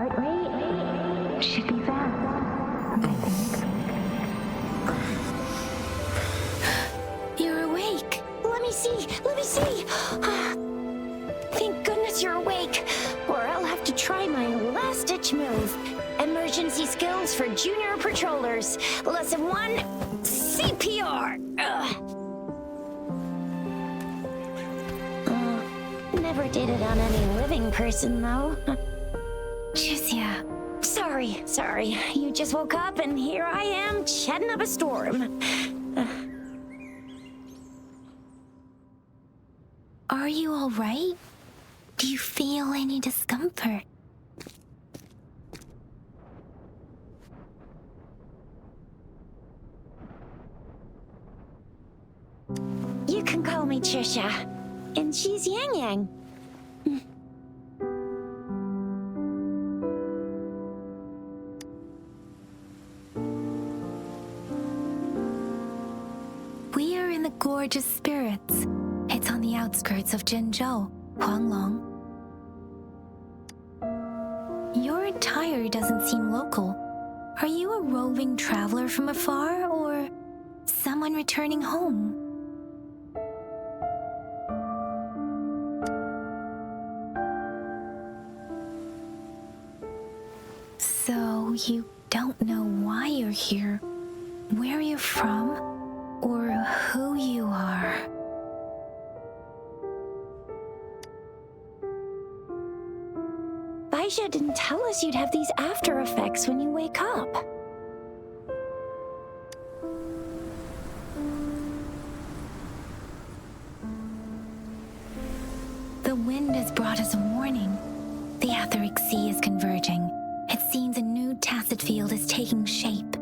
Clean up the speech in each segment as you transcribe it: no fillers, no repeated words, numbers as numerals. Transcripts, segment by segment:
heart rate should be fast, I think. You're awake. Let me see. Thank goodness you're awake, or I'll have to try my last-ditch move. Emergency skills for junior patrollers. Lesson 1, CPR. Never did it on any living person, though. Jusia. Sorry. You just woke up, and here I am, chatting up a storm. Are you all right? Do you feel any discomfort? You can call me Trisha, and she's Yang Yang. We are in the Gorgeous Spirits. It's on the outskirts of Zhenzhou, Huanglong. Your attire doesn't seem local. Are you a roving traveler from afar, or someone returning home? So you don't know why you're here, where you're from, or who you are. Baisha didn't tell us you'd have these after effects when you wake up. The wind has brought us a warning. The Etheric Sea is converging. It seems a new tacit field is taking shape.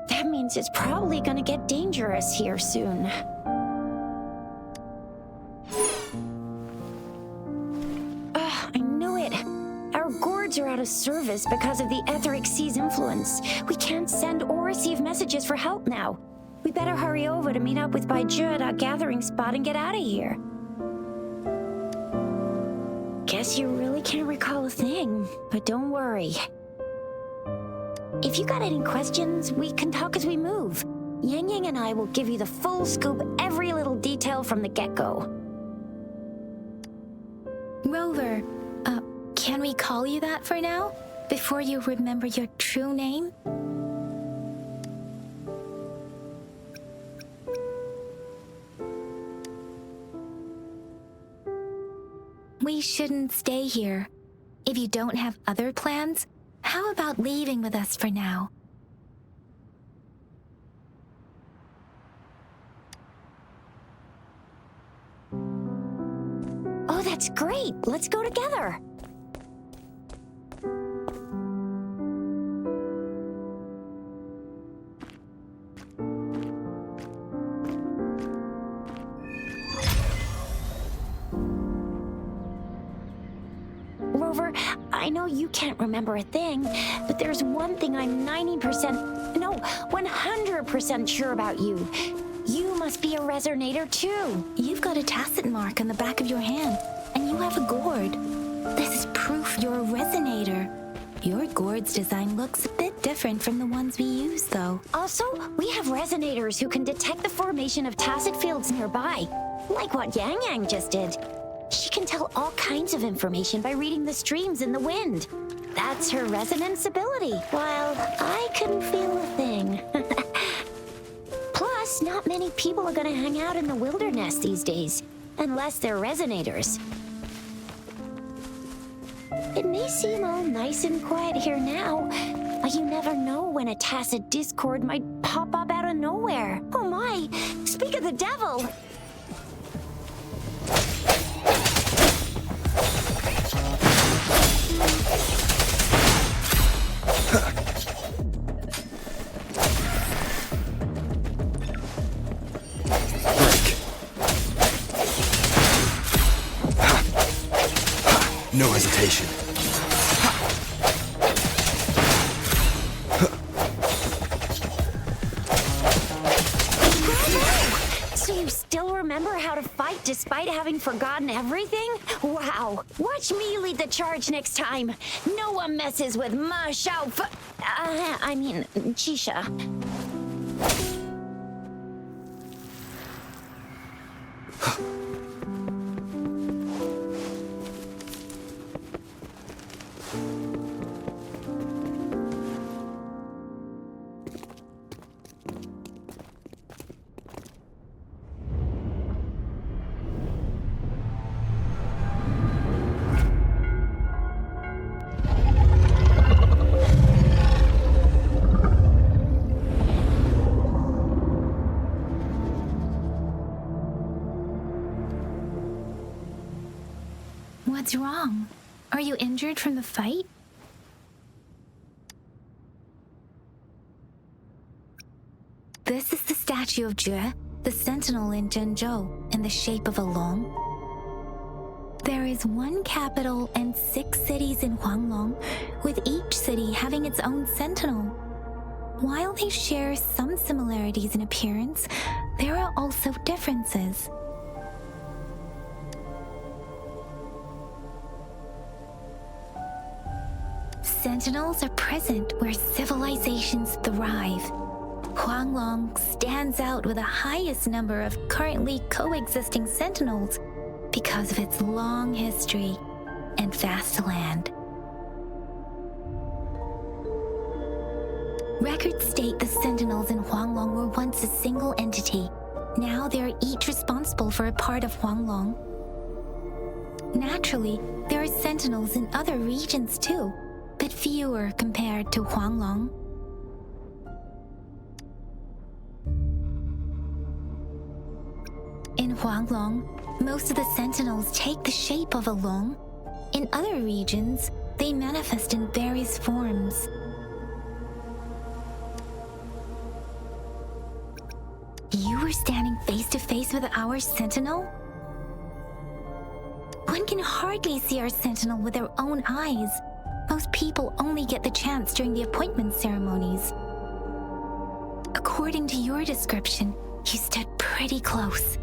That means it's probably gonna get dangerous here soon. I knew it. Our gourds are out of service because of the Etheric Sea's influence. We can't send or receive messages for help now. We better hurry over to meet up with Baiju at our gathering spot and get out of here. Guess you really can't recall a thing, but don't worry. If you got any questions, we can talk as we move. Yang Yang and I will give you the full scoop, every little detail from the get-go. Rover, can we call you that for now? Before you remember your true name? We shouldn't stay here. If you don't have other plans, how about leaving with us for now? Oh, that's great! Let's go together! Rover, I know you can't remember a thing, but there's one thing I'm 100% sure about you. You must be a resonator too. You've got a tacit mark on the back of your hand, and you have a gourd. This is proof you're a resonator. Your gourd's design looks a bit different from the ones we use, though. Also, we have resonators who can detect the formation of tacit fields nearby, like what Yang Yang just did. She can tell all kinds of information by reading the streams in the wind. That's her resonance ability, while I couldn't feel a thing. Plus, not many people are gonna hang out in the wilderness these days, unless they're resonators. It may seem all nice and quiet here now, but you never know when a tacit discord might pop up out of nowhere. Oh my! Speak of the devil! No hesitation. So you still remember how to fight despite having forgotten everything? Wow. Watch me lead the charge next time. No one messes with Ma Xiao Chisha. What's wrong? Are you injured from the fight? This is the statue of Jue, the sentinel in Zhenzhou, in the shape of a long. There is one capital and 6 cities in Huanglong, with each city having its own sentinel. While they share some similarities in appearance, there are also differences. Sentinels are present where civilizations thrive. Huanglong stands out with the highest number of currently coexisting sentinels because of its long history and vast land. Records state the sentinels in Huanglong were once a single entity. Now they are each responsible for a part of Huanglong. Naturally, there are sentinels in other regions too, but fewer compared to Huanglong. In Huanglong, most of the sentinels take the shape of a long. In other regions, they manifest in various forms. You were standing face to face with our sentinel? One can hardly see our sentinel with their own eyes. Most people only get the chance during the appointment ceremonies. According to your description, you stood pretty close.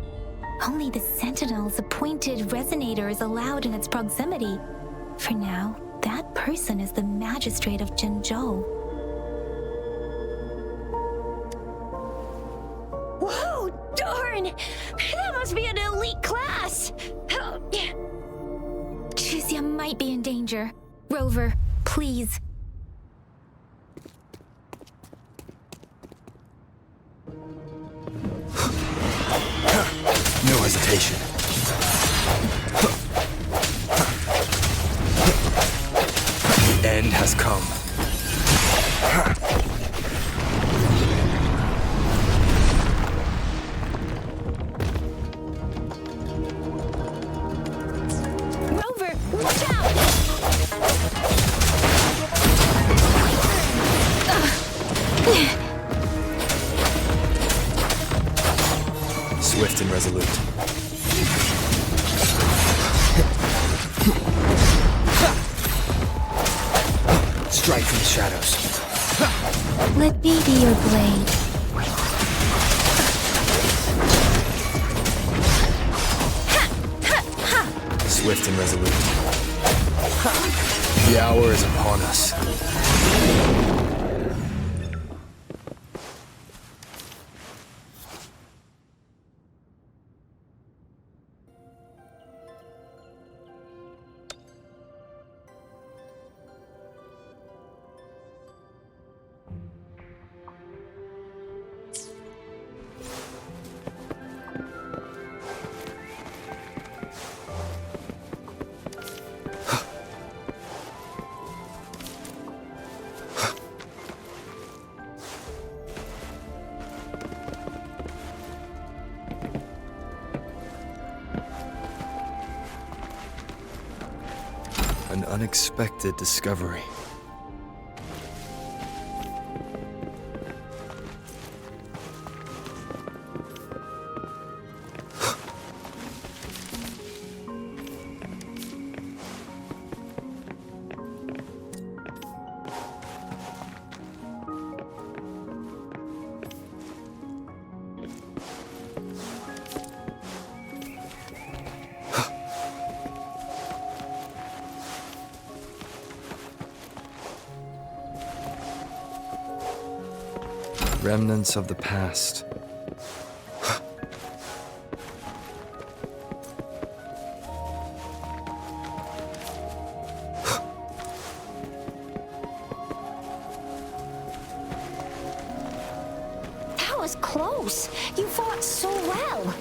Only the sentinel's appointed resonator is allowed in its proximity. For now, that person is the magistrate of Zhenzhou. Whoa, darn! That must be an elite class! Chixia might be in danger. Rover, please. No hesitation. The end has come. Rover, watch out! Swift and resolute. Strike from the shadows. Let me be your blade. Swift and resolute. The hour is upon us. An unexpected discovery. Remnants of the past. That was close. You fought so well.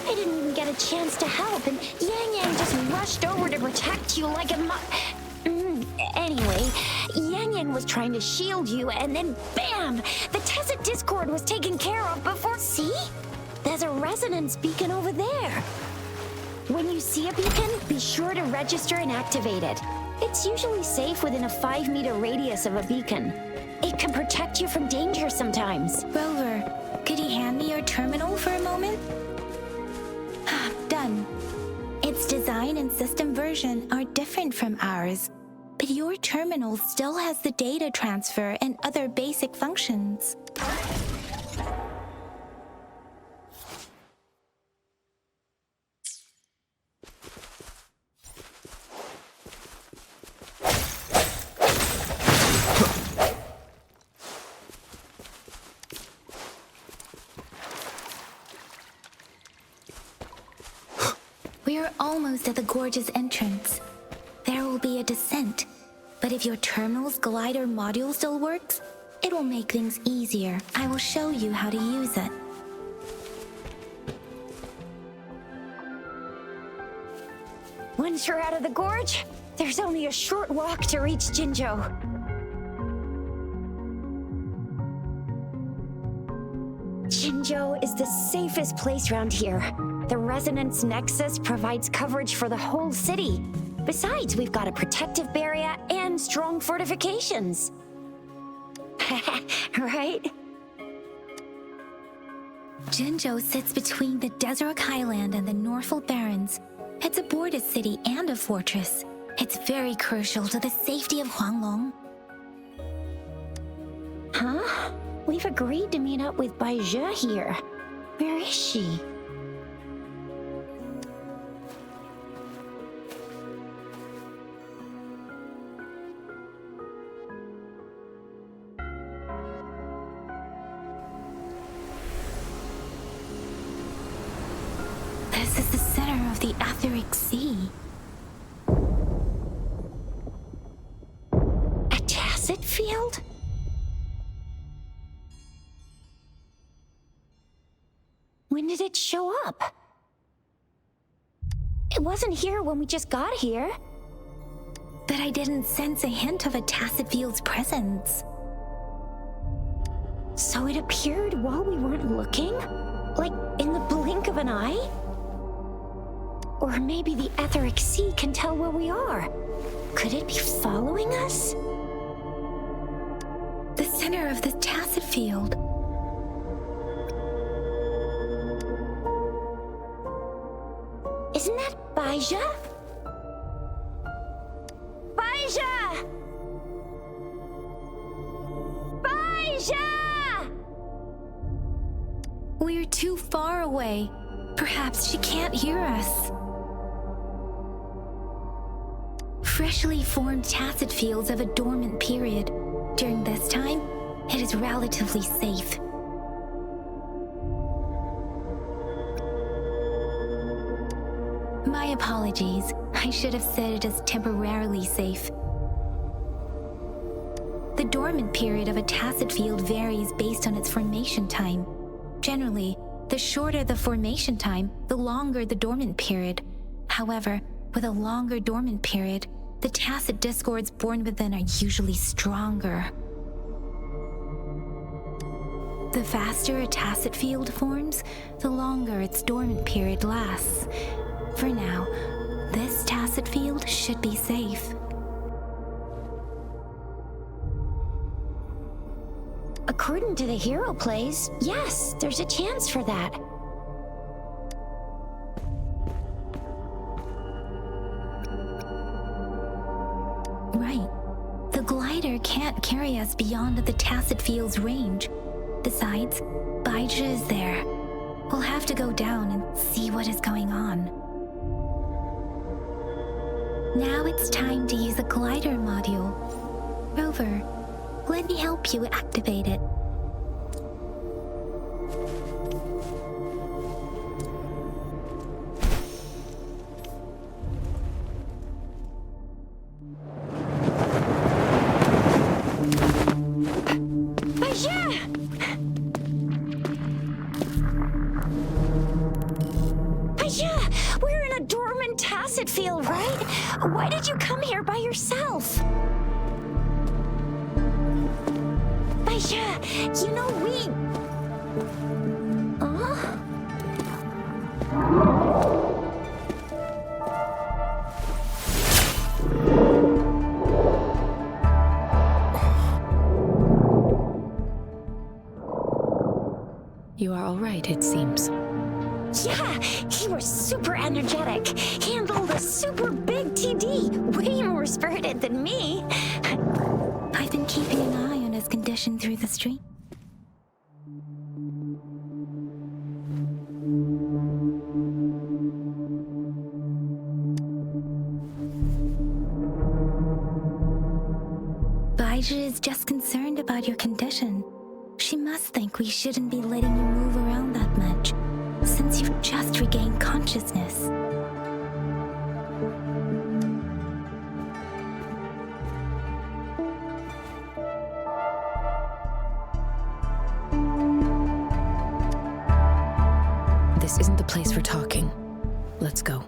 I didn't even get a chance to help, and Yang Yang just rushed over to protect you like a Anyway, Yang Yang was trying to shield you, and then bam! The Tacit Discord was taken care of before... See? There's a resonance beacon over there. When you see a beacon, be sure to register and activate it. It's usually safe within a 5-meter radius of a beacon. It can protect you from danger sometimes. Rover, could you hand me your terminal for a moment? Done. Its design and system version are different from ours, but your terminal still has the data transfer and other basic functions. We are almost at the gorge's entrance. There will be a descent, but if your terminal's glider module still works, it will make things easier. I will show you how to use it. Once you're out of the gorge, there's only a short walk to reach Jinzhou. Jinzhou is the safest place around here. The Resonance Nexus provides coverage for the whole city. Besides, we've got a protective barrier and strong fortifications. Right? Jinzhou sits between the Desert Highland and the Norfolk Barrens. It's a border city and a fortress. It's very crucial to the safety of Huanglong. Huh? We've agreed to meet up with Bai Zhe here. Where is she? This is the center of the Etheric Sea. A tacit field? When did it show up? It wasn't here when we just got here. But I didn't sense a hint of a tacit field's presence. So it appeared while we weren't looking? Like in the blink of an eye? Or maybe the Etheric Sea can tell where we are. Could it be following us? The center of the tacit field. Isn't that Bai Zhe? Bai Zhe! Bai Zhe! We're too far away. Perhaps she can't hear us. Freshly formed tacit fields have a dormant period. During this time, it is relatively safe. My apologies. I should have said it is temporarily safe. The dormant period of a tacit field varies based on its formation time. Generally, the shorter the formation time, the longer the dormant period. However, with a longer dormant period, the tacit discords born within are usually stronger. The faster a tacit field forms, the longer its dormant period lasts. For now, this tacit field should be safe. According to the hero plays, yes, there's a chance for that. Right. The glider can't carry us beyond the tacit field's range. Besides, Bai Zhe is there. We'll have to go down and see what is going on. Now it's time to use the glider module. Rover, let me help you activate it. right? Why did you come here by yourself? Baisha, you know we... You are all right, it seems. Yeah, he was super energetic. Handled a super big TD. Way more spirited than me. I've been keeping an eye on his condition through the stream. Baija is just concerned about your condition. She must think we shouldn't be letting you move around that much, since you've just regained consciousness. This isn't the place for talking. Let's go.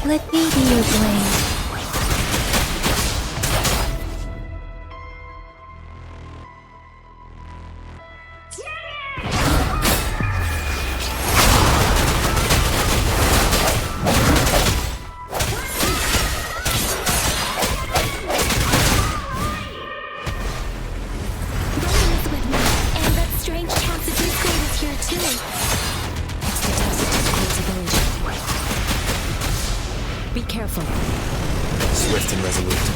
Let me be your blade. Be careful. Swift and resolute.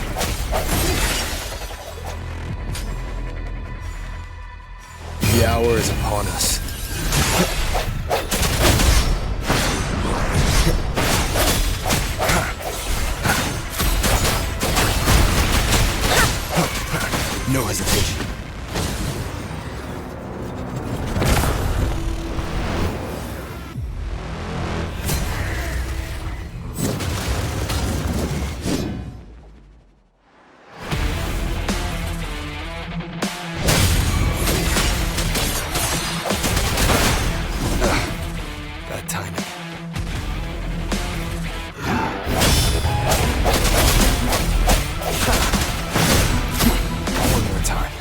The hour is upon us. No hesitation. Bad timing. One more time.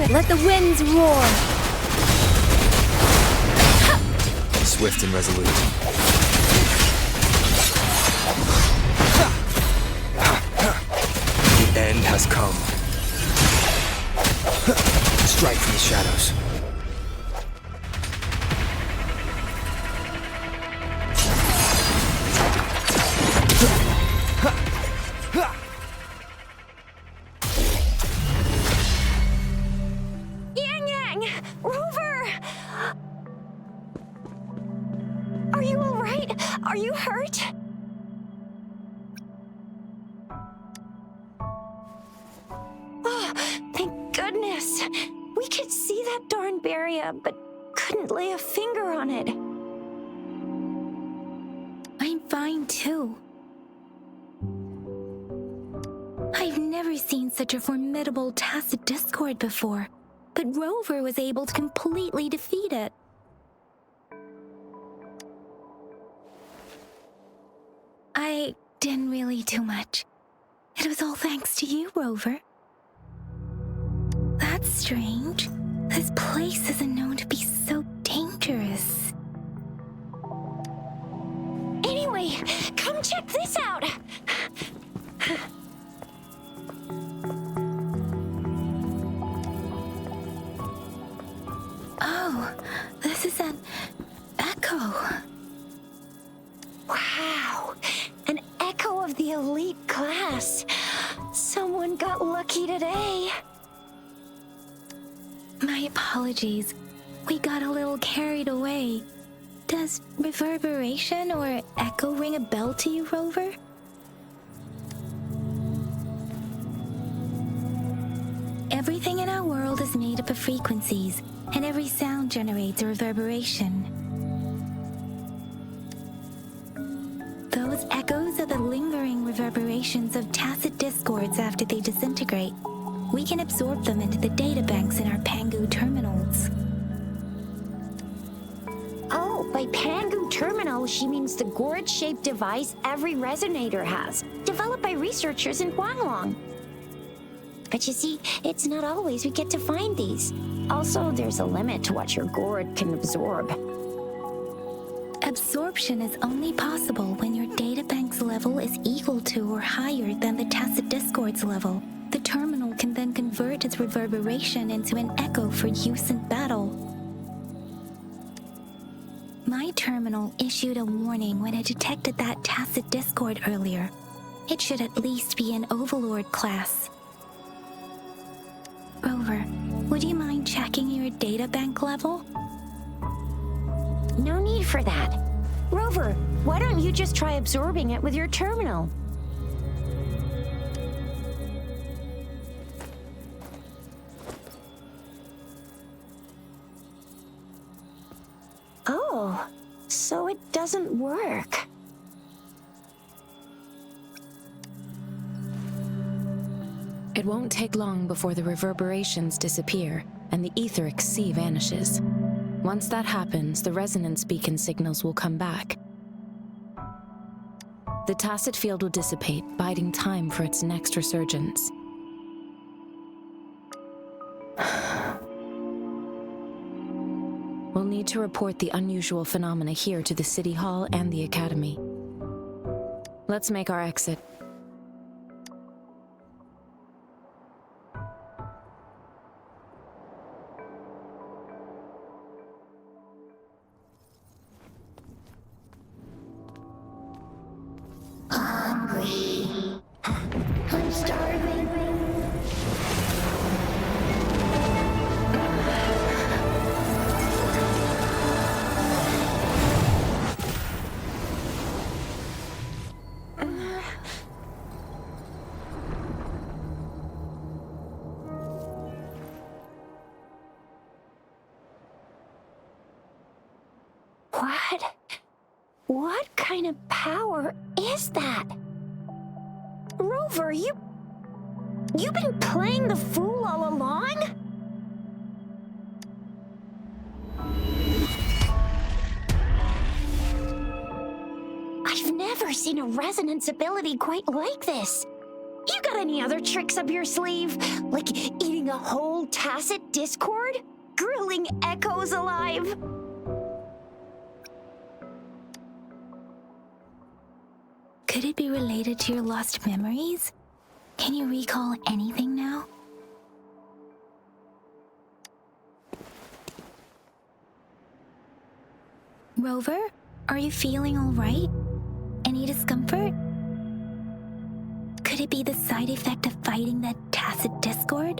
Let the winds roar! Swift and resolute. The end has come. Strike from the shadows. Rover! Are you all right? Are you hurt? Oh, thank goodness. We could see that darn barrier, but couldn't lay a finger on it. I'm fine too. I've never seen such a formidable tacit discord before, but Rover was able to completely defeat it. I didn't really do much. It was all thanks to you, Rover. That's strange. This place isn't known to be so dangerous. Anyway, come check this out! Oh, this is an echo. Wow, an echo of the elite class. Someone got lucky today. My apologies. We got a little carried away. Does reverberation or echo ring a bell to you, Rover? Everything in our world is made up of frequencies, and every sound generates a reverberation. Those echoes are the lingering reverberations of tacit discords after they disintegrate. We can absorb them into the databanks in our Pangu terminals. Oh, by Pangu terminal, she means the gourd-shaped device every resonator has, developed by researchers in Huanglong. But you see, it's not always we get to find these. Also, there's a limit to what your gourd can absorb. Absorption is only possible when your databank's level is equal to or higher than the tacit discord's level. The terminal can then convert its reverberation into an echo for use in battle. My terminal issued a warning when it detected that tacit discord earlier. It should at least be an Overlord class. Rover, would you mind checking your databank level? No need for that. Rover, why don't you just try absorbing it with your terminal? Oh, so it doesn't work. It won't take long before the reverberations disappear and the etheric sea vanishes. Once that happens, the resonance beacon signals will come back. The tacit field will dissipate, biding time for its next resurgence. We'll need to report the unusual phenomena here to the City Hall and the Academy. Let's make our exit. I'm starving. What kind of power is that? Rover, you've been playing the fool all along? I've never seen a resonance ability quite like this. You got any other tricks up your sleeve? Like eating a whole tacit discord? Grilling echoes alive? Could it be related to your lost memories? Can you recall anything now? Rover, are you feeling all right? Any discomfort? Could it be the side effect of fighting that tacit discord?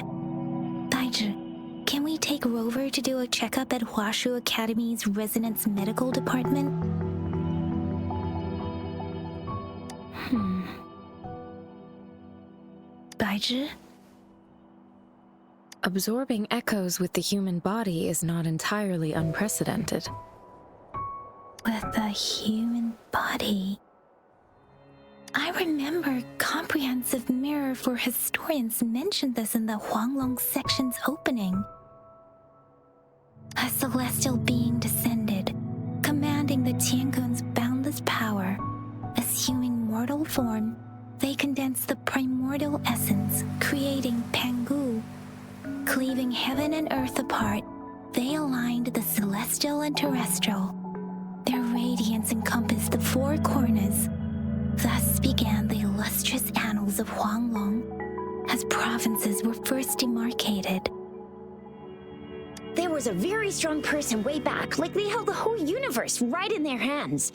Daiju, can we take Rover to do a checkup at Huashu Academy's Resonance Medical Department? Daiju? Absorbing echoes with the human body is not entirely unprecedented. With the human body. I remember Comprehensive Mirror for Historians mentioned this in the Huanglong section's opening. A celestial being descended, commanding the Tiankun's boundless power, assuming mortal form, They condensed the primordial essence, creating Pangu. Cleaving heaven and earth apart, they aligned the celestial and terrestrial. Their radiance encompassed the four corners. Thus began the illustrious annals of Huanglong, as provinces were first demarcated. There was a very strong person way back, like they held the whole universe right in their hands.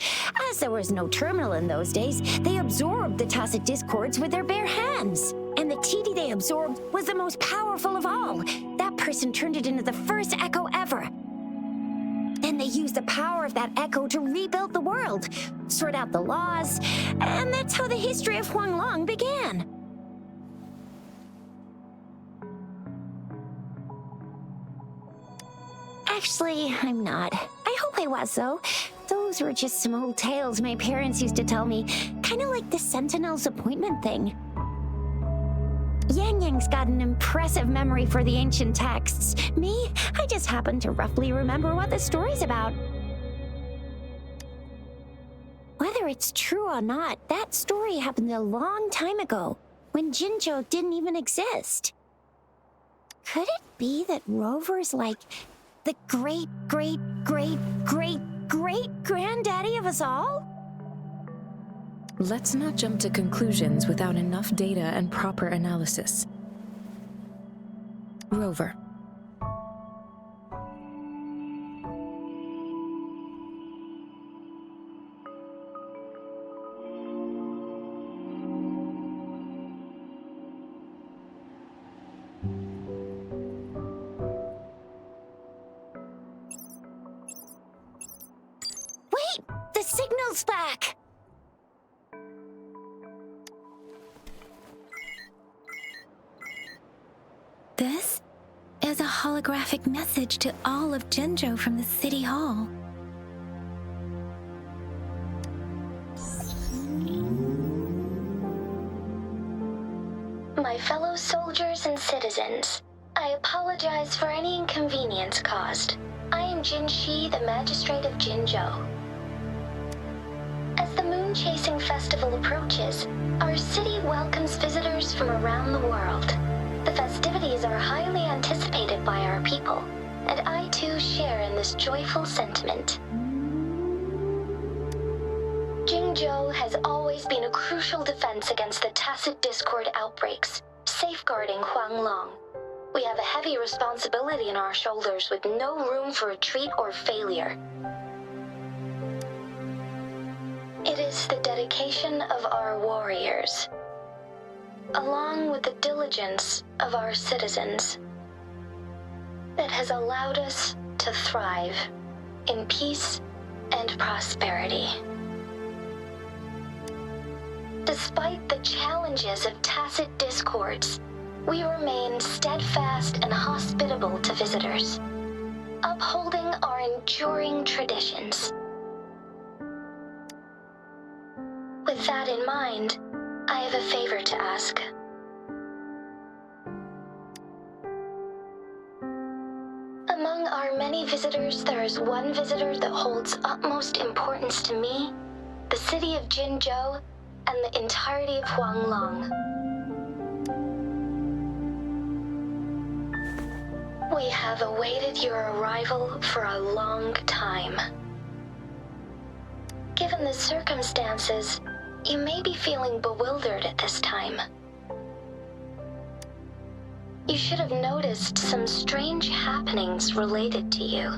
As there was no terminal in those days, they absorbed the tacit discords with their bare hands. And the TD they absorbed was the most powerful of all. That person turned it into the first echo ever. Then they used the power of that echo to rebuild the world, sort out the laws, and that's how the history of Huanglong began. Actually, I'm not. I hope I was, though. Those were just some old tales my parents used to tell me, kind of like the Sentinel's appointment thing. Yang Yang's got an impressive memory for the ancient texts. Me, I just happen to roughly remember what the story's about. Whether it's true or not, that story happened a long time ago, when Jinzhou didn't even exist. Could it be that Rover's like the great-great-great-great-great-granddaddy of us all? Let's not jump to conclusions without enough data and proper analysis. Rover. Wait! The signal's back! This is a holographic message to all of Jinzhou from the City Hall. My fellow soldiers and citizens, I apologize for any inconvenience caused. I am Jin Shi, the Magistrate of Jinzhou. As the Moon Chasing Festival approaches, our city welcomes visitors from around the world. The festivities are highly anticipated by our people, and I too share in this joyful sentiment. Jinzhou has always been a crucial defense against the tacit discord outbreaks, safeguarding Huanglong. We have a heavy responsibility on our shoulders with no room for retreat or failure. It is the dedication of our warriors, along with the diligence of our citizens, that has allowed us to thrive in peace and prosperity. Despite the challenges of tacit discords, we remain steadfast and hospitable to visitors, upholding our enduring traditions. With that in mind, I have a favor to ask. Among our many visitors, there is one visitor that holds utmost importance to me, the city of Jinzhou, and the entirety of Huanglong. We have awaited your arrival for a long time. Given the circumstances, you may be feeling bewildered at this time. You should have noticed some strange happenings related to you.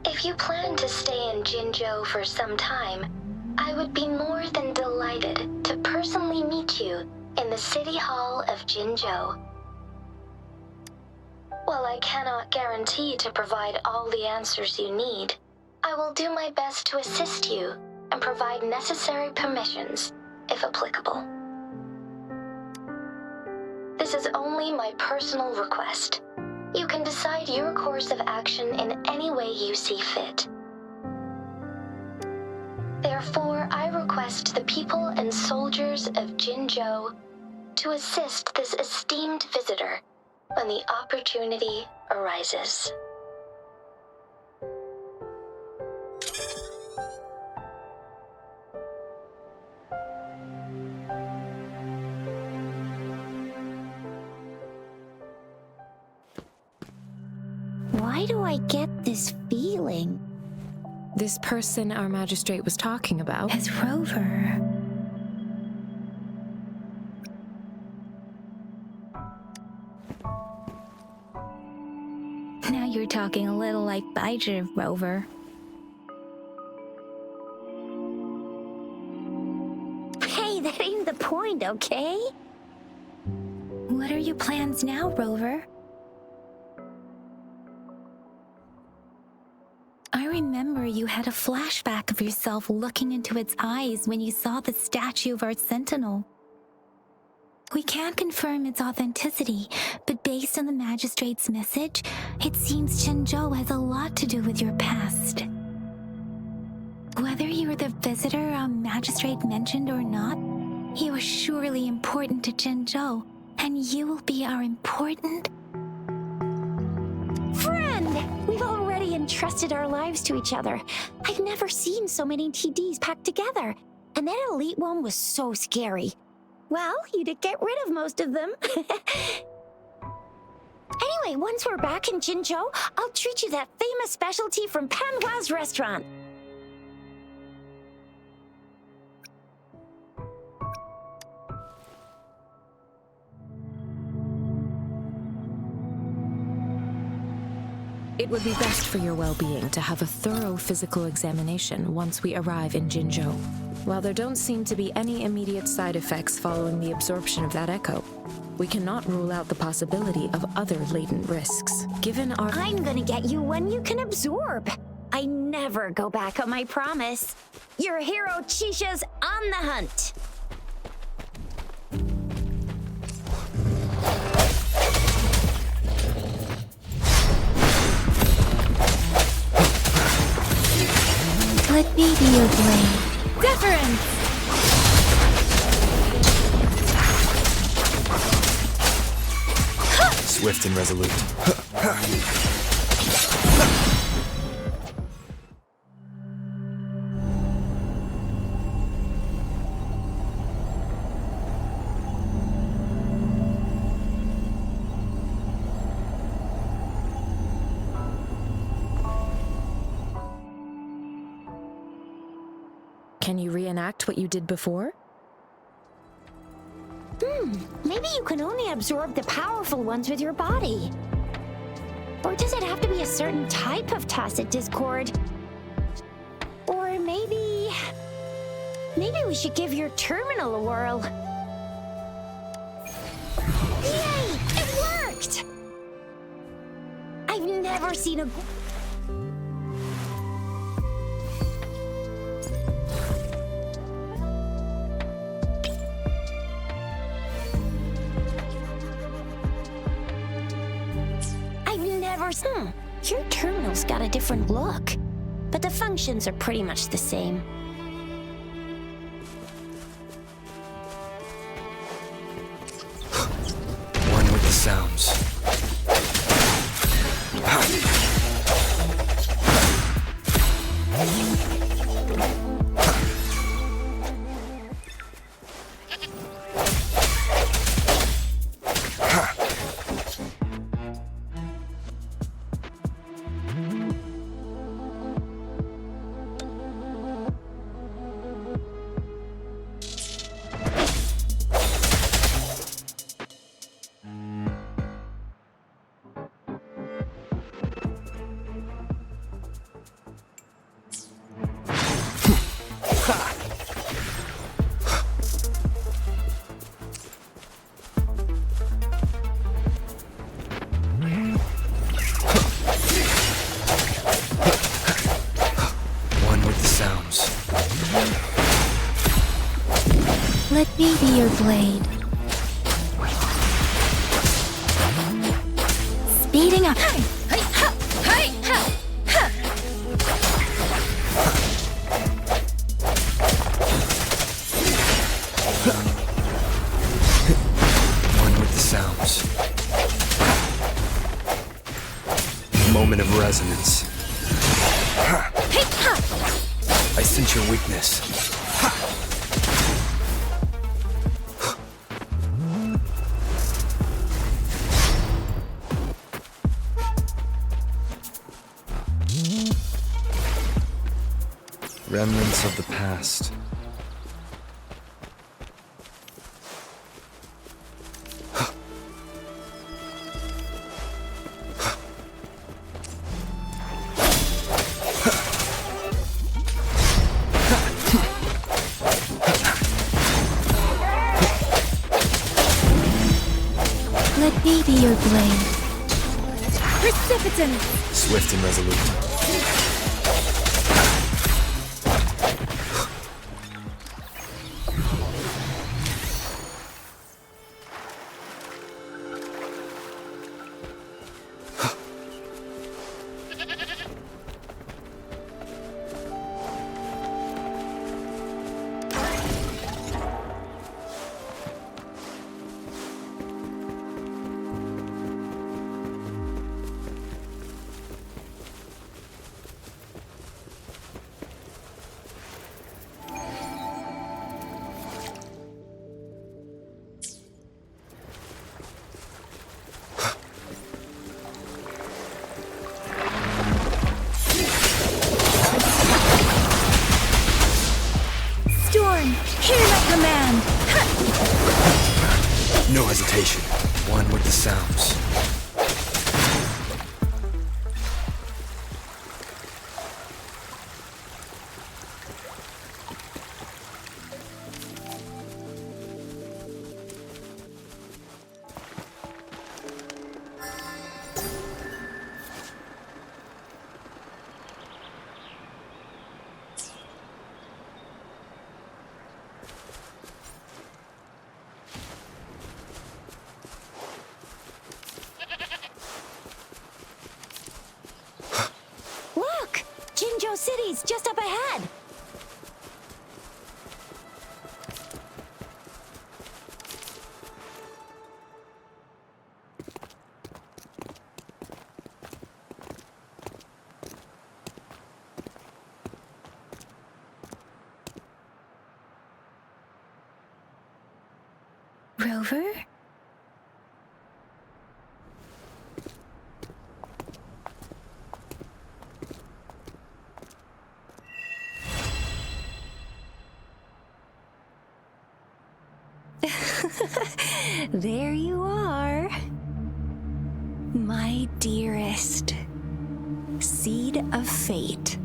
If you plan to stay in Jinzhou for some time, I would be more than delighted to personally meet you in the City Hall of Jinzhou. While I cannot guarantee to provide all the answers you need, I will do my best to assist you and provide necessary permissions, if applicable. This is only my personal request. You can decide your course of action in any way you see fit. Therefore, I request the people and soldiers of Jinzhou to assist this esteemed visitor when the opportunity arises. why do I get this feeling? This person our magistrate was talking about? As Rover. Now you're talking a little like Bijah, Rover. Hey, that ain't the point, okay? What are your plans now, Rover? I remember you had a flashback of yourself looking into its eyes when you saw the statue of our sentinel. We can't confirm its authenticity, but based on the magistrate's message, it seems Zhenzhou has a lot to do with your past. Whether you're the visitor our magistrate mentioned or not, you are surely important to Zhenzhou, and you will be our important friend! We've already entrusted our lives to each other. I've never seen so many TDs packed together, and that elite one was so scary. Well, you did get rid of most of them. Anyway, once we're back in Jinzhou, I'll treat you that famous specialty from Panhua's restaurant. It would be best for your well-being to have a thorough physical examination once we arrive in Jinzhou. While there don't seem to be any immediate side effects following the absorption of that echo, we cannot rule out the possibility of other latent risks. Given our... I'm gonna get you one you can absorb. I never go back on my promise. Your hero Chisha's on the hunt. Let me be your blade. Deference! Swift and resolute. Can you reenact what you did before? Maybe you can only absorb the powerful ones with your body. Or does it have to be a certain type of tacit discord? Or maybe we should give your terminal a whirl. Yay! It worked! I've never seen a... Your terminal's got a different look, but the functions are pretty much the same. One with the sounds. Let me be your blade. Speeding up. One with the sounds. Moment of resonance. I sense your weakness. Remnants of the past. Let me be your blade. Precipitant! Swift and resolute. Storm, hear my command! No hesitation. One with the sounds. Look! Jinzhou City's just up ahead! Rover? There you are. My dearest. Seed of fate.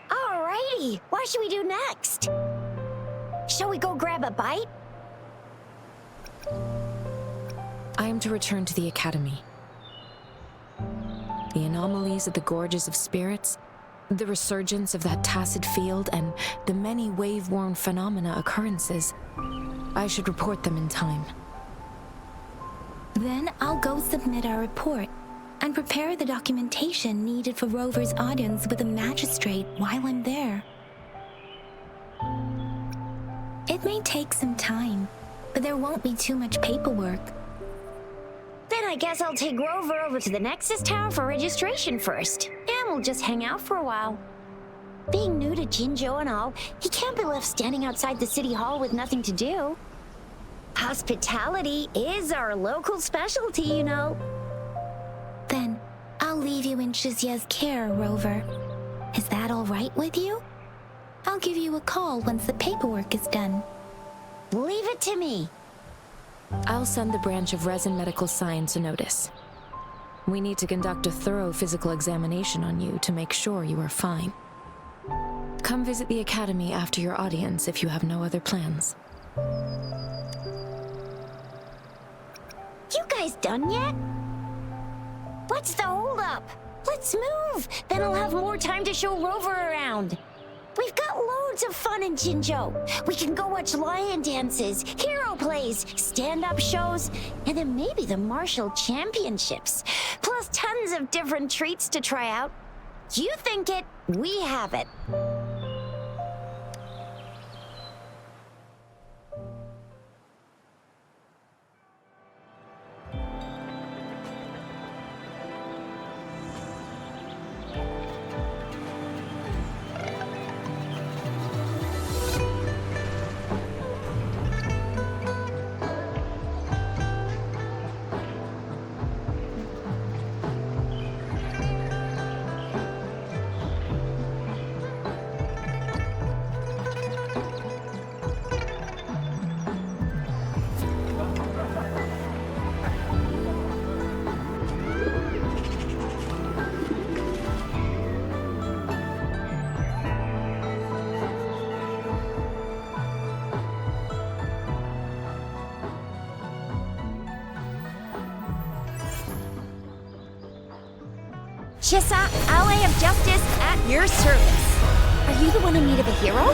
Alrighty, what should we do next? Shall we go grab a bite? I am to return to the Academy. The anomalies of the Gorges of Spirits, the resurgence of that tacit field, and the many wave-worn phenomena occurrences. I should report them in time. Then I'll go submit our report and prepare the documentation needed for Rover's audience with the magistrate while I'm there. It may take some time, but there won't be too much paperwork. Then I guess I'll take Rover over to the Nexus Tower for registration first, and we'll just hang out for a while. Being new to Jinzhou and all, he can't be left standing outside the city hall with nothing to do. Hospitality is our local specialty, you know. Then I'll leave you in Shizia's care, Rover. Is that all right with you? I'll give you a call once the paperwork is done. Leave it to me. I'll send the branch of Resin Medical Science a notice. We need to conduct a thorough physical examination on you to make sure you are fine. Come visit the Academy after your audience if you have no other plans. You guys done yet? What's the holdup? Let's move! Then I'll have more time to show Rover around. We've got loads of fun in Jinzhou. We can go watch lion dances, hero plays, stand-up shows, and then maybe the martial championships. Plus tons of different treats to try out. You think it, we have it. Chissa, ally of justice, at your service. Are you the one in need of a hero?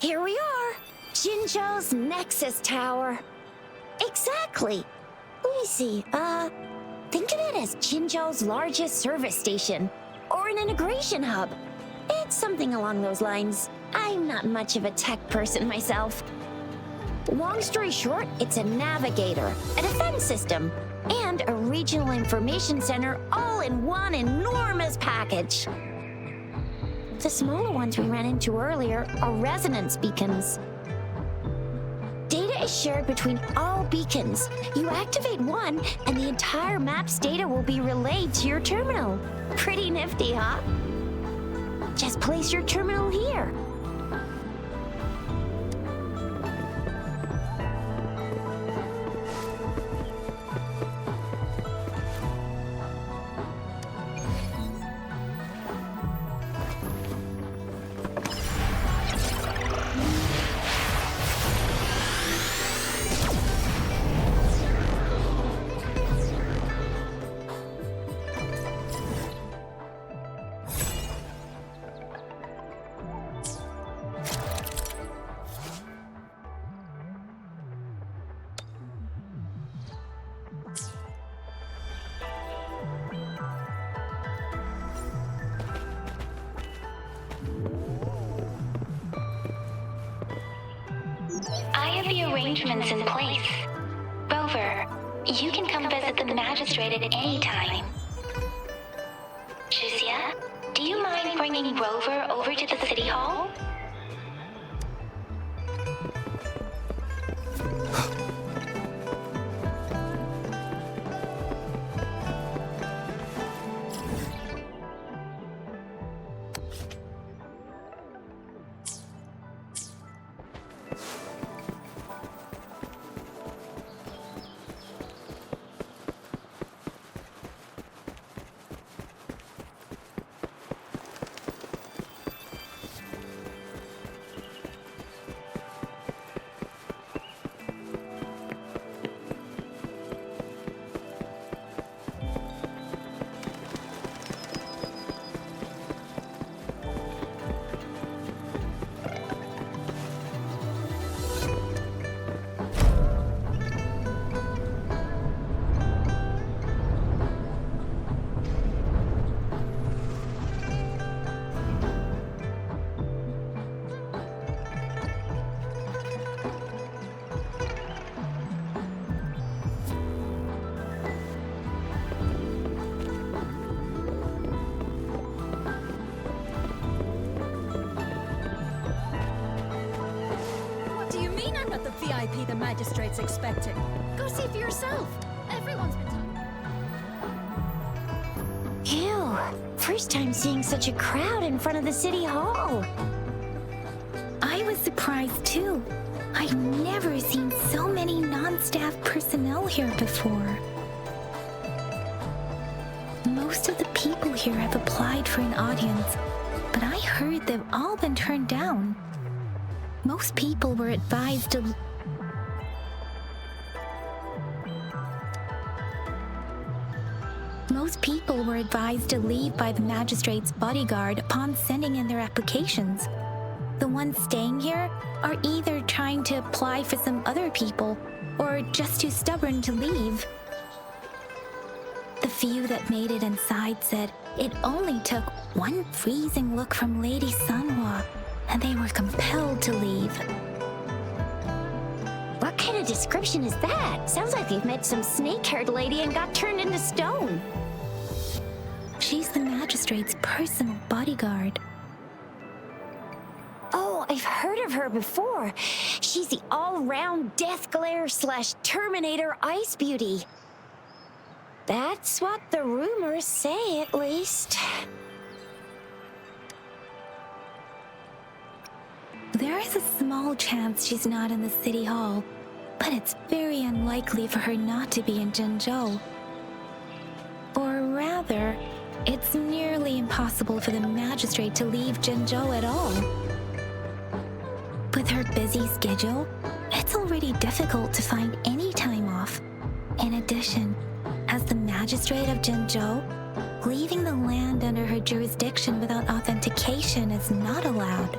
Here we are, Jinzhou's Nexus Tower. Exactly. Let me see, think of it as Jinzhou's largest service station, or an integration hub. It's something along those lines. I'm not much of a tech person myself. Long story short, it's a navigator, a defense system, and a regional information center all in one enormous package. The smaller ones we ran into earlier are resonance beacons. Data is shared between all beacons. You activate one, and the entire map's data will be relayed to your terminal. Pretty nifty, huh? Just place your terminal here. I have the arrangements in place. Rover, you can come visit the magistrate at any time. Shizia, do you mind bringing Rover over to the city hall? What do you mean I'm not the VIP the magistrate's expecting? Go see for yourself. Everyone's been talking. Ew, first time seeing such a crowd in front of the city hall. I was surprised too. I've never seen so many non-staff personnel here before. Most of the people here have applied for an audience, but I heard they've all been turned down. Most people were advised to leave by the magistrate's bodyguard upon sending in their applications. The ones staying here are either trying to apply for some other people or just too stubborn to leave. The few that made it inside said it only took one freezing look from Lady Sanhua and they were compelled to leave. What kind of description is that? Sounds like you've met some snake-haired lady and got turned into stone. She's the magistrate's personal bodyguard. Oh, I've heard of her before. She's the all-round Death Glare / Terminator Ice Beauty. That's what the rumors say, at least. There is a small chance she's not in the city hall, but it's very unlikely for her not to be in Jinzhou. Or rather, it's nearly impossible for the magistrate to leave Jinzhou at all. With her busy schedule, it's already difficult to find any time off. In addition, as the magistrate of Jinzhou, leaving the land under her jurisdiction without authentication is not allowed.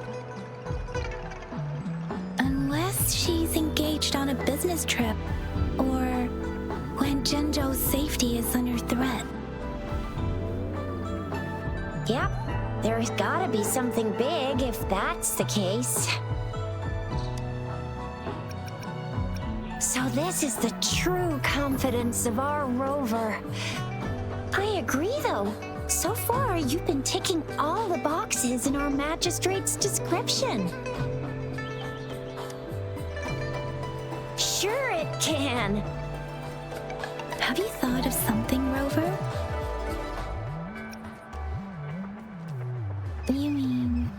Unless she's engaged on a business trip, or when Jinzhou's safety is under threat. Yep, there's gotta be something big if that's the case. So this is the true confidence of our Rover. I agree, though. So far, you've been ticking all the boxes in our magistrate's description. Sure it can. Have you thought of something, Rover? You mean...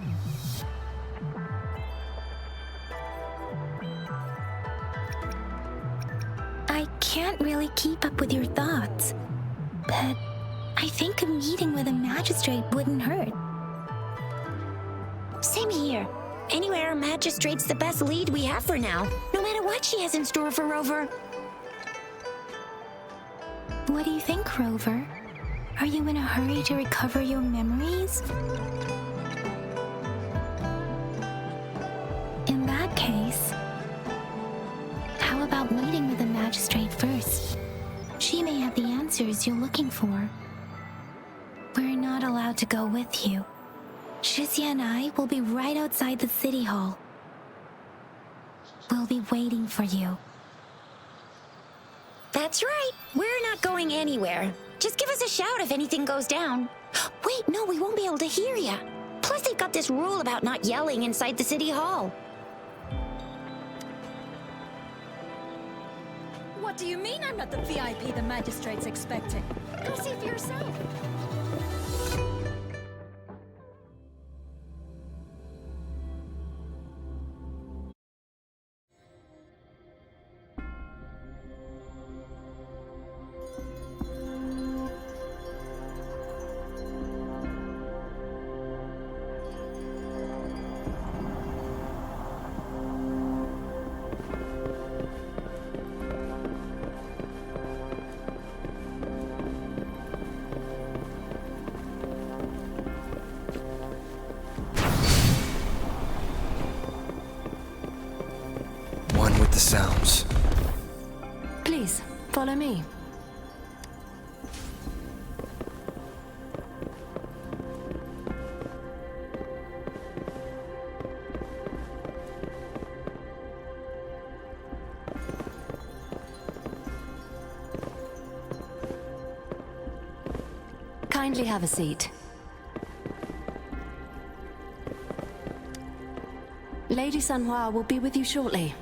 I can't really keep up with your thoughts, but I think a meeting with a magistrate wouldn't hurt. Same here. Anyway, our magistrate's the best lead we have for now, no matter what she has in store for Rover. What do you think, Rover? Are you in a hurry to recover your memories? In that case, how about meeting with the magistrate first? She may have the answers you're looking for. We're not allowed to go with you. Shizia and I will be right outside the city hall. We'll be waiting for you. That's right. We're not going anywhere. Just give us a shout if anything goes down. Wait, no, we won't be able to hear ya. Plus, they've got this rule about not yelling inside the city hall. What do you mean I'm not the VIP the magistrate's expecting? Go see for yourself. One with the sounds. Please, follow me. Kindly have a seat. Lady Sanhua will be with you shortly.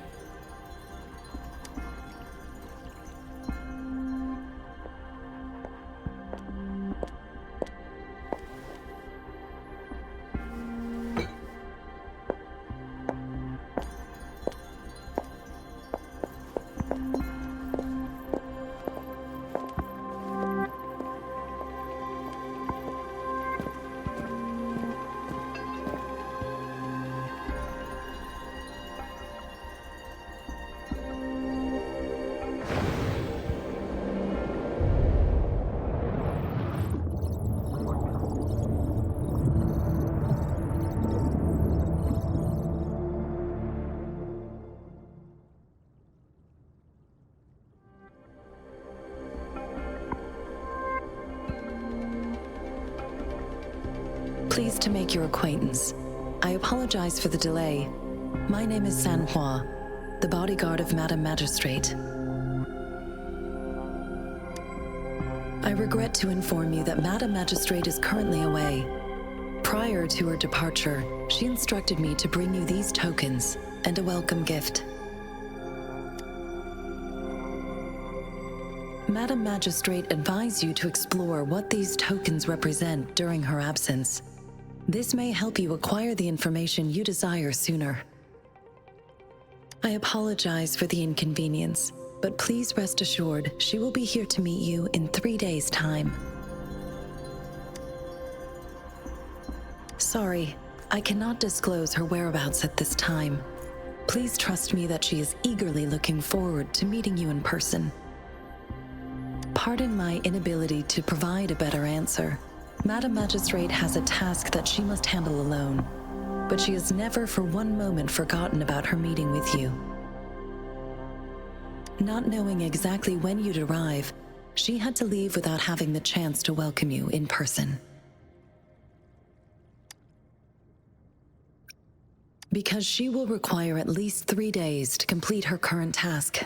Pleased to make your acquaintance. I apologize for the delay. My name is Sanhua, the bodyguard of Madam Magistrate. I regret to inform you that Madam Magistrate is currently away. Prior to her departure, she instructed me to bring you these tokens and a welcome gift. Madam Magistrate advised you to explore what these tokens represent during her absence. This may help you acquire the information you desire sooner. I apologize for the inconvenience, but please rest assured she will be here to meet you in 3 days' time. Sorry, I cannot disclose her whereabouts at this time. Please trust me that she is eagerly looking forward to meeting you in person. Pardon my inability to provide a better answer. Madam Magistrate has a task that she must handle alone, but she has never for one moment forgotten about her meeting with you. Not knowing exactly when you'd arrive, she had to leave without having the chance to welcome you in person. Because she will require at least 3 days to complete her current task.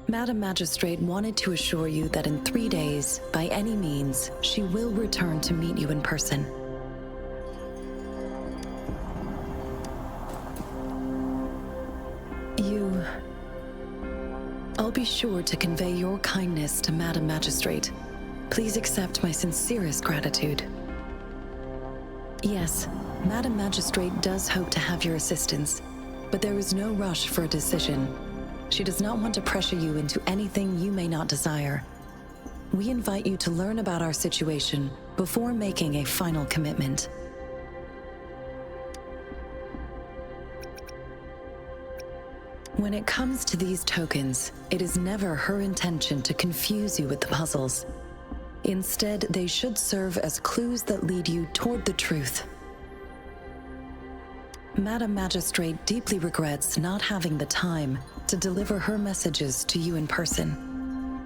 Madam Magistrate wanted to assure you that in 3 days, by any means, she will return to meet you in person. I'll be sure to convey your kindness to Madam Magistrate. Please accept my sincerest gratitude. Yes, Madam Magistrate does hope to have your assistance, but there is no rush for a decision. She does not want to pressure you into anything you may not desire. We invite you to learn about our situation before making a final commitment. When it comes to these tokens, it is never her intention to confuse you with the puzzles. Instead, they should serve as clues that lead you toward the truth. Madam Magistrate deeply regrets not having the time to deliver her messages to you in person.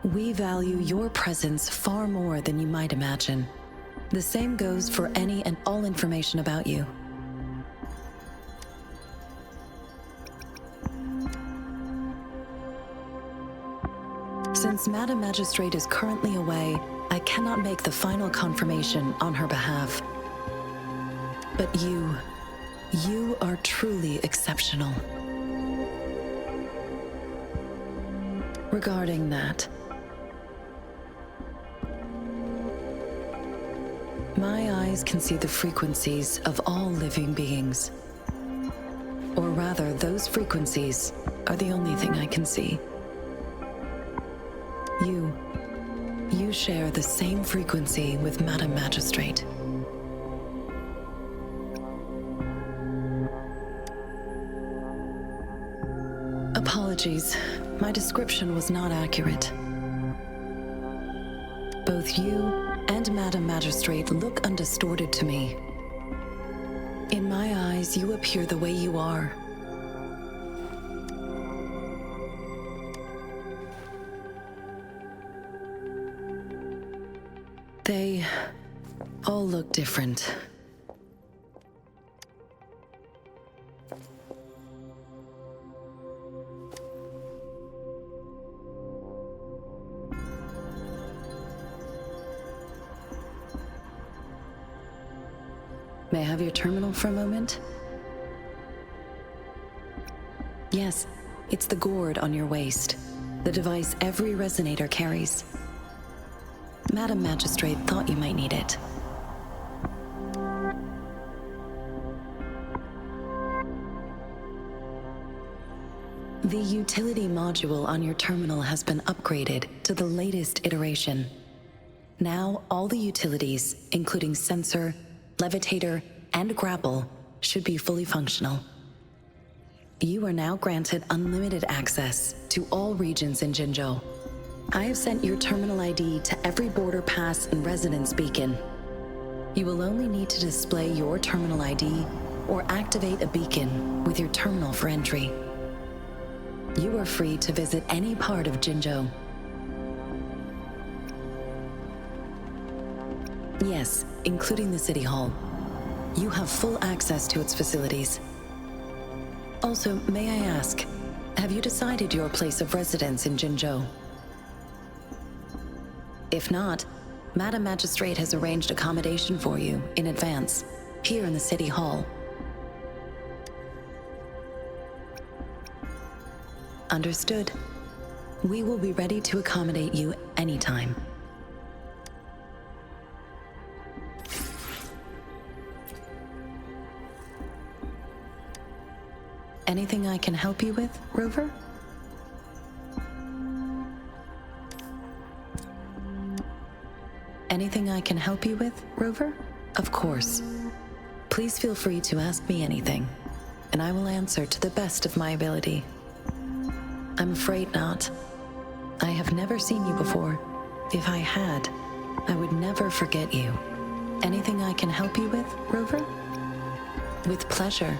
We value your presence far more than you might imagine. The same goes for any and all information about you. Since Madam Magistrate is currently away, I cannot make the final confirmation on her behalf. But you are truly exceptional. Regarding that, my eyes can see the frequencies of all living beings. Or rather, those frequencies are the only thing I can see. You share the same frequency with Madam Magistrate. Apologies, my description was not accurate. Both you and Madam Magistrate look undistorted to me. In my eyes, you appear the way you are. They all look different. May I have your terminal for a moment? Yes, it's the gourd on your waist, the device every resonator carries. Madam Magistrate thought you might need it. The utility module on your terminal has been upgraded to the latest iteration. Now, all the utilities, including sensor, levitator, and grapple, should be fully functional. You are now granted unlimited access to all regions in Jinzhou. I have sent your terminal ID to every border pass and residence beacon. You will only need to display your terminal ID or activate a beacon with your terminal for entry. You are free to visit any part of Jinzhou. Yes, including the City Hall. You have full access to its facilities. Also, may I ask, have you decided your place of residence in Jinzhou? If not, Madam Magistrate has arranged accommodation for you in advance, here in the City Hall. Understood. We will be ready to accommodate you anytime. Anything I can help you with, Rover? Anything I can help you with, Rover? Of course. Please feel free to ask me anything, and I will answer to the best of my ability. I'm afraid not. I have never seen you before. If I had, I would never forget you. Anything I can help you with, Rover? With pleasure.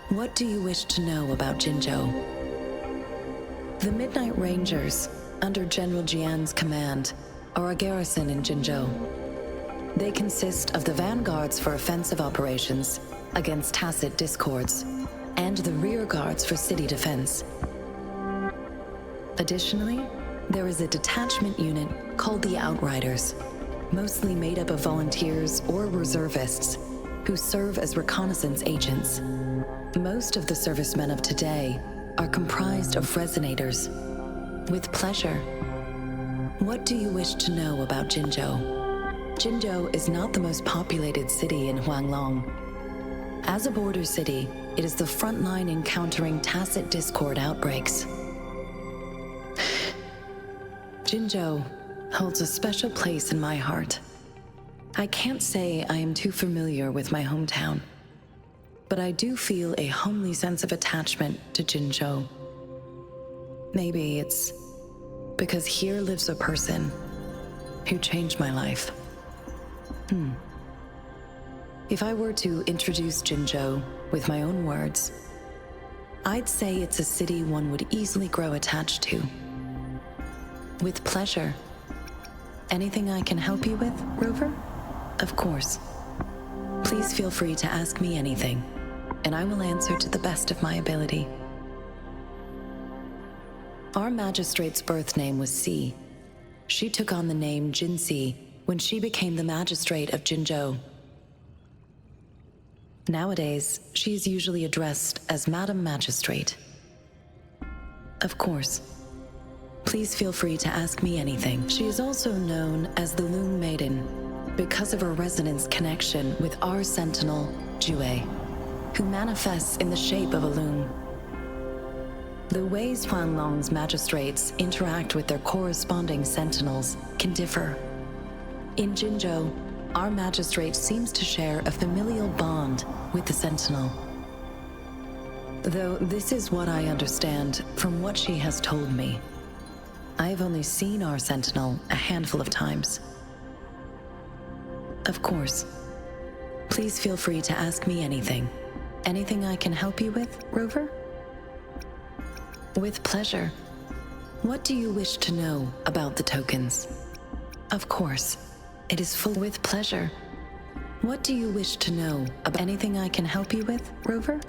What do you wish to know about Jinzhou? The Midnight Rangers, under General Jian's command, are a garrison in Jinzhou. They consist of the vanguards for offensive operations against tacit discords, and the rear guards for city defense. Additionally, there is a detachment unit called the Outriders, mostly made up of volunteers or reservists who serve as reconnaissance agents. Most of the servicemen of today are comprised of resonators. With pleasure. What do you wish to know about Jinzhou? Jinzhou is not the most populated city in Huanglong. As a border city, it is the front line in countering tacit discord outbreaks. Jinzhou holds a special place in my heart. I can't say I am too familiar with my hometown, but I do feel a homely sense of attachment to Jinzhou. Maybe it's because here lives a person who changed my life. If I were to introduce Jinzhou with my own words, I'd say it's a city one would easily grow attached to. With pleasure. Anything I can help you with, Rover? Of course. Please feel free to ask me anything, and I will answer to the best of my ability. Our magistrate's birth name was Si. She took on the name Jinsi when she became the magistrate of Jinzhou. Nowadays, she is usually addressed as Madam Magistrate. Of course. Please feel free to ask me anything. She is also known as the Loom Maiden because of her resonance connection with our sentinel, Jue, who manifests in the shape of a loom. The ways Huanglong's magistrates interact with their corresponding sentinels can differ. In Jinzhou, our magistrate seems to share a familial bond with the sentinel. Though this is what I understand from what she has told me. I have only seen our sentinel a handful of times. Of course. Please feel free to ask me anything. Anything I can help you with, Rover? With pleasure. What do you wish to know about the tokens? Of course. It is full with pleasure. What do you wish to know about anything I can help you with, Rover?